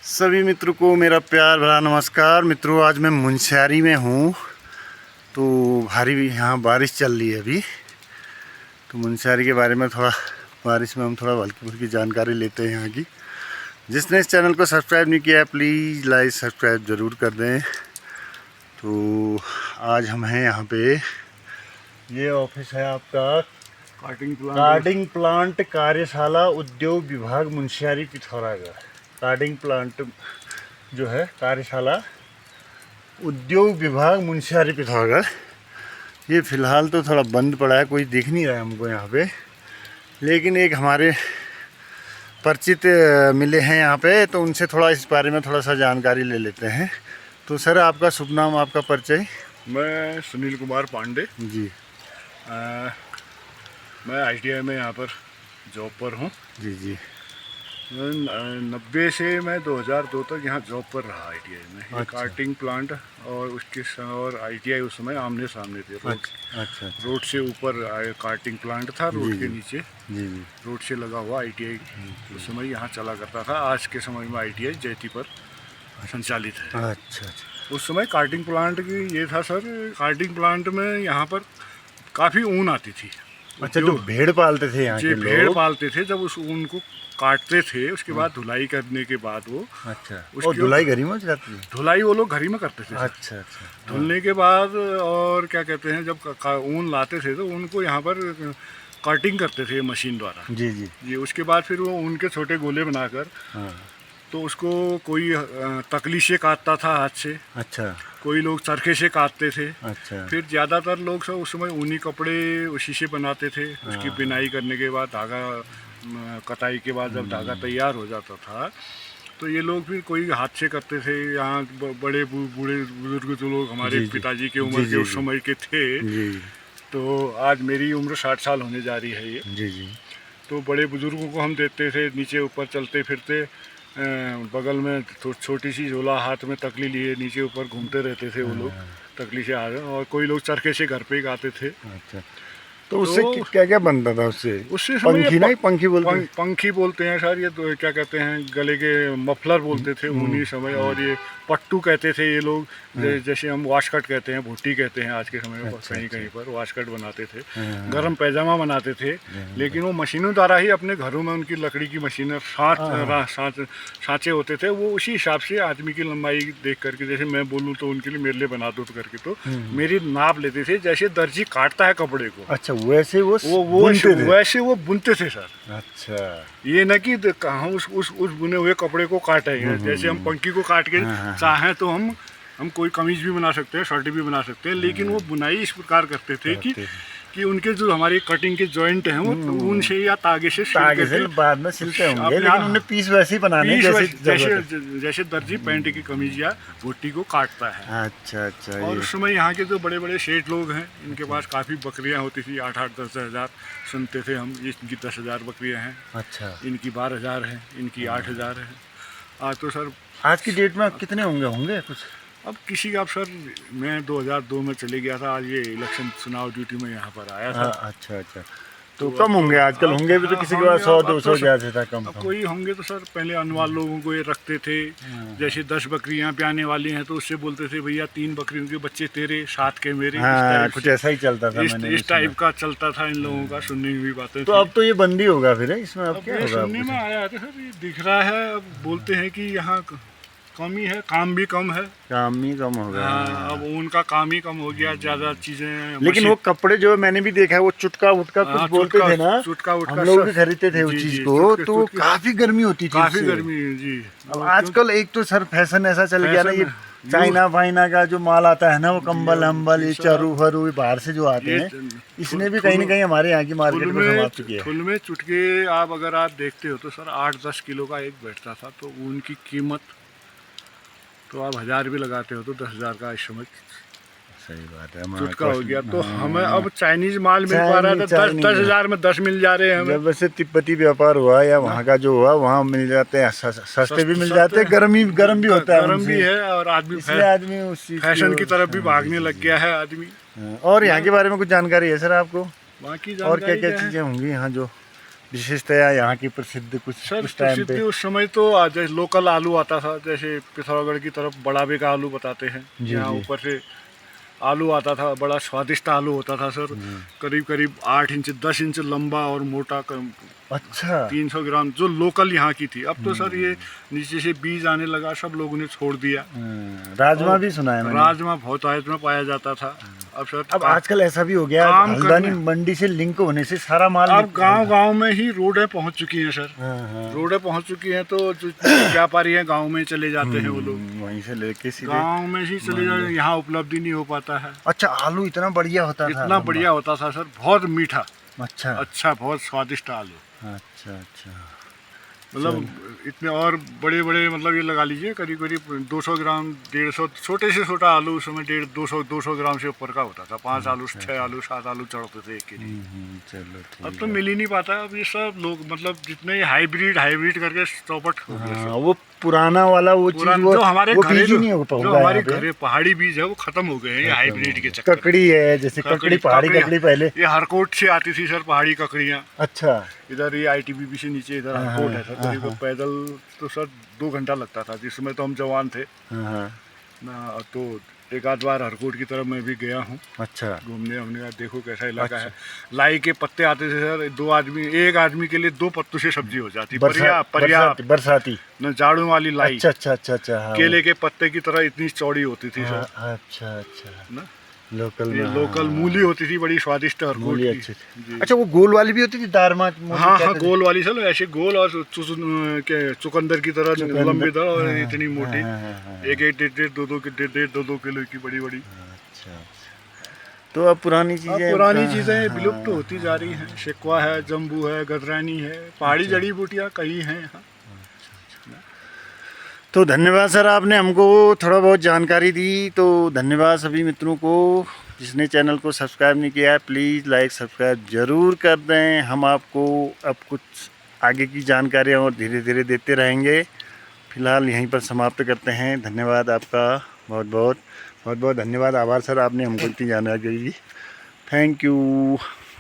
सभी मित्रों को मेरा प्यार भरा नमस्कार। मित्रों, आज मैं मुनस्यारी में हूँ। तो भारी यहाँ बारिश चल रही है अभी। तो मुनस्यारी के बारे में थोड़ा बारिश में हम थोड़ा हल्की फुल्की जानकारी लेते हैं यहाँ की। जिसने इस चैनल को सब्सक्राइब नहीं किया है प्लीज़ लाइक सब्सक्राइब ज़रूर कर दें। तो आज हम हैं यहाँ पे, ये ऑफिस है आपका कार्डिंग प्लांट कार्यशाला उद्योग विभाग मुनस्यारी पिथौरागढ़। कार्डिंग प्लांट जो है कार्यशाला उद्योग विभाग मुनस्यारी पिथौरागढ़। ये फ़िलहाल तो थोड़ा बंद पड़ा है, कोई दिख नहीं रहा है हमको यहाँ पे, लेकिन एक हमारे परिचित मिले हैं यहाँ पे, तो उनसे थोड़ा इस बारे में थोड़ा सा जानकारी ले लेते हैं। तो सर, आपका शुभ नाम, आपका परिचय। मैं सुनील कुमार पांडे जी। मैं ITI में यहाँ पर जॉब पर हूँ। जी जी। 90 से मैं 2002 तक यहाँ जॉब पर रहा ITI में। अच्छा। कार्टिंग प्लांट और उसके और ITI उस समय आमने सामने थे। अच्छा। रोड से ऊपर कार्टिंग प्लांट था, रोड के नीचे जी जी। रोड से लगा हुआ ITI उस समय यहाँ चला करता था। आज के समय में ITI जयती पर संचालित है। अच्छा। उस समय कार्टिंग प्लांट की ये था सर, कार्टिंग प्लांट में यहाँ पर काफ़ी ऊन आती थी। अच्छा, जो भेड़ पालते थे यहाँ के लोग? भेड़ पालते थे, जब उस ऊन को काटते थे उसके बाद धुलाई करने के बाद वो अच्छा, धुलाई घर ही में जाती है? धुलाई वो लोग घर ही में करते थे। अच्छा। धुलने के बाद और क्या कहते हैं, जब ऊन लाते थे तो उनको यहाँ पर कटिंग करते थे मशीन द्वारा। जी जी जी। उसके बाद फिर वो ऊन के छोटे गोले बनाकर तो उसको कोई तकली से काटता था हाथ से। अच्छा। कोई लोग चरखे से काटते थे। अच्छा। फिर ज़्यादातर लोग सब उस समय ऊनी कपड़े उसी से बनाते थे। उसकी बिनाई करने के बाद धागा कटाई के बाद जब धागा तैयार हो जाता था तो ये लोग फिर कोई हाथ से करते थे। यहाँ बड़े बूढ़े बुजुर्ग जो लोग हमारे पिताजी के उम्र के उस समय के थे, तो आज मेरी उम्र 60 साल होने जा रही है ये। जी। तो बड़े बुजुर्गों को हम देखते थे नीचे ऊपर चलते फिरते, बगल में छोटी सी झोला हाथ में तकली लिए नीचे ऊपर घूमते रहते थे वो लोग तकली से आ रहे। और कोई लोग चरखे से घर पे ही आते थे। अच्छा। तो उससे क्या क्या बनता था? उससे पंखी नहीं, पंखी बोलते हैं सर, ये तो क्या कहते हैं, गले के मफलर बोलते थे उन्हीं समय। और ये पट्टू कहते थे ये लोग, जैसे हम वाशकट कहते हैं, भुट्टी कहते हैं आज के समय में। कहीं कहीं पर वाशकट बनाते थे, गरम पैजामा बनाते थे। लेकिन वो मशीनों द्वारा ही अपने घरों में उनकी लकड़ी की मशीनें सांचे होते थे, वो उसी हिसाब से आदमी की लंबाई देख करके, जैसे मैं बोलूँ तो उनके लिए मेरे लिए बना दो करके, तो मेरी नाप लेते थे जैसे दर्जी काटता है कपड़े को। अच्छा, वैसे वो बुनते थे सर। अच्छा। ये न कि कहाँ उस बुने हुए कपड़े को काटेंगे। जैसे हम पंखी को काट के चाहें तो हम कोई कमीज भी बना सकते हैं, शर्ट भी बना सकते हैं, लेकिन वो बुनाई इस प्रकार करते थे कि उनके जो हमारी कटिंग के जॉइंट हैं वो ऊन से या तागे से बाद में सिलते होंगे, लेकिन उन्हें पीस वैसे ही बनाने जैसे दर्जी पैंट की कमीज या भुट्टी को काटता है। अच्छा। और उस समय यहाँ के जो बड़े बड़े सेठ लोग हैं, इनके पास काफ़ी बकरियाँ होती थी। 8-8, 10 हज़ार सुनते थे हम। इनकी 10,000 बकरियाँ हैं। अच्छा। इनकी 12,000 है, इनकी 8,000 है। आज तो सर, आज की डेट में कितने होंगे कुछ? अब किसी का, अब सर मैं 2002 में चले गया था। आज ये इलेक्शन चुनाव ड्यूटी में यहाँ पर आया था। अच्छा। तो कम होंगे आजकल, होंगे भी तो किसी के पास 100-200 ज़्यादा था, कम कोई होंगे तो सर। पहले अनवाल लोगों को ये रखते थे, जैसे 10 बकरियां ब्याने वाली हैं तो उससे बोलते थे भैया 3 बकरियों के बच्चे तेरे, 7 के मेरे। कुछ ऐसा ही चलता था। इस टाइप का चलता था इन लोगों का, सुनने में भी बातें। तो अब तो ये बंदी होगा फिर इसमें? अब क्या होगा? सुनने में आया था सर, ये दिख रहा है। अब बोलते हैं कि यहाँ कमी है, काम भी कम है। काम ही कम हो गया। अब उनका काम ही कम हो गया, ज़्यादा चीज़ें। लेकिन वो कपड़े जो मैंने भी देखा है, वो चुटका उटका कुछ बोलते थे ना, चुटका हम लोग भी खरीदते थे उस चीज़ को, तो काफ़ी गर्मी होती थी। काफ़ी गर्मी जी। अब आजकल एक तो सर फैशन ऐसा चल गया ना, ये चाइना फाइना का जो माल आता है ना, वो कंबल हम्बल, ये चरू फरू बाहर से जो आते हैं, इसने भी कहीं ना कहीं हमारे यहाँ की मार्केट में समाप्त किया है। फुल में चुटके आप अगर आप देखते हो तो सर 8-10 किलो का एक बैठता था, तो उनकी कीमत तो आप 1000 भी लगाते हो तो 10,000 का इस समय। सही बात है, चुटका हो गया। तो हमें अब चाइनीज माल मिल पा रहा था 10,000 में 10 मिल जा रहे हैं हमें। जब वैसे तिब्बती व्यापार हुआ या वहाँ का जो हुआ, वहाँ मिल जाते हैं, सस्ते भी मिल जाते हैं, गर्म भी होता है, गर्म भी है। और आदमी फैशन की तरफ भी भागने लग गया है आदमी। और यहाँ के बारे में कुछ जानकारी है सर आपको? बाकी और क्या क्या चीज़ें होंगी यहाँ जो विशेषतया यहाँ की प्रसिद्ध कुछ सर उस टाइम प्रसिद्धि पे? उस समय तो जैसे लोकल आलू आता था, जैसे पिथौरागढ़ की तरफ बड़ाबे का आलू बताते हैं, जी, यहाँ जी। ऊपर से आलू आता था, बड़ा स्वादिष्ट आलू होता था सर, करीब करीब 8 इंच 10 इंच लंबा और मोटा, अच्छा 300 ग्राम, जो लोकल यहाँ की थी। अब तो सर ये नीचे से बीज आने लगा, सब लोगों ने छोड़ दिया। राजमा और भी सुना है मैंने। राजमा बहुत आयत में पाया जाता था। अब सर अब आजकल ऐसा भी हो गया, काम हल्द्वानी करने- मंडी से लिंक होने से सारा माल अब गांव गांव में ही रोडें पहुंच चुकी हैं सर, हाँ। रोडें पहुंच चुकी हैं, तो जो व्यापारी हैं गांव में चले जाते हैं वो लोग, वहीं से लेके सीधे। गांव में ही चले जाते, यहाँ उपलब्धि नहीं हो पाता है। अच्छा आलू इतना बढ़िया होता था? इतना बढ़िया होता था सर, बहुत मीठा, अच्छा अच्छा, बहुत स्वादिष्ट आलू, अच्छा अच्छा। मतलब इतने और बड़े बड़े, मतलब ये लगा लीजिए करीब करीब 200 ग्राम 150, छोटे से छोटा आलू उस समय 200 ग्राम से ऊपर का होता था। 5 आलू 6 आलू 7 आलू चढ़ते थे एक के जी। चलो ठीक अब तो मिल ही नहीं पाता। अब ये सब लोग मतलब जितने हाइब्रिड करके चौपट हो गया हाँ, वो पुराना वाला वो चीज, वो जो हमारे वो घरे बीज ही नहीं हो जो पाऊंगा हमारे यहाँ पे। घरे पहाड़ी बीज है वो खत्म हो गए हैं, ये हाइब्रिड के चक्कर। ककड़ी है, जैसे ककड़ी पहाड़ी ककड़ी पहले। ये हरकोट से आती थी सर पहाड़ी ककड़ियाँ। अच्छा इधर ये ITBP से नीचे इधर हरकोट है सर, करीब पैदल तो सर 2 घंटा लगता था जिस समय तो हम जवान थे ना। तो एक आध बार हरकोट की तरफ मैं भी गया हूँ अच्छा घूमने। हमने कहा देखो कैसा इलाका है। लाई के पत्ते आते थे सर, एक आदमी के लिए 2 पत्तों से सब्जी हो जाती। बरसाती न झाड़ू वाली लाई। अच्छा अच्छा अच्छा अच्छा। हाँ, केले के पत्ते की तरह इतनी चौड़ी होती थी सर। अच्छा अच्छा ना लोकल ये लोकल मूली होती थी, बड़ी स्वादिष्ट हरकोट मूली की। अच्छी थी। अच्छा वो गोल वाली भी होती थी दारमा? हाँ हाँ गोल वाली सर, ऐसे गोल और चुकंदर की तरह लंबी तरह और इतनी मोटी, एक 1.5 2 किलो की, बड़ी बड़ी। अच्छा तो अब पुरानी चीजें, पुरानी चीजें विलुप्त होती जा रही हैं। शेकवा है, जम्बू है, गदरानी है, पहाड़ी जड़ी बूटियाँ कई हैं यहाँ। तो धन्यवाद सर, आपने हमको थोड़ा बहुत जानकारी दी। तो धन्यवाद सभी मित्रों को। जिसने चैनल को सब्सक्राइब नहीं किया है प्लीज़ लाइक सब्सक्राइब ज़रूर कर दें। हम आपको अब कुछ आगे की जानकारियाँ और धीरे धीरे देते रहेंगे। फ़िलहाल यहीं पर समाप्त करते हैं। धन्यवाद आपका, बहुत बहुत धन्यवाद, आभार सर, आपने हमको इतनी जानकारी दी। Thank you.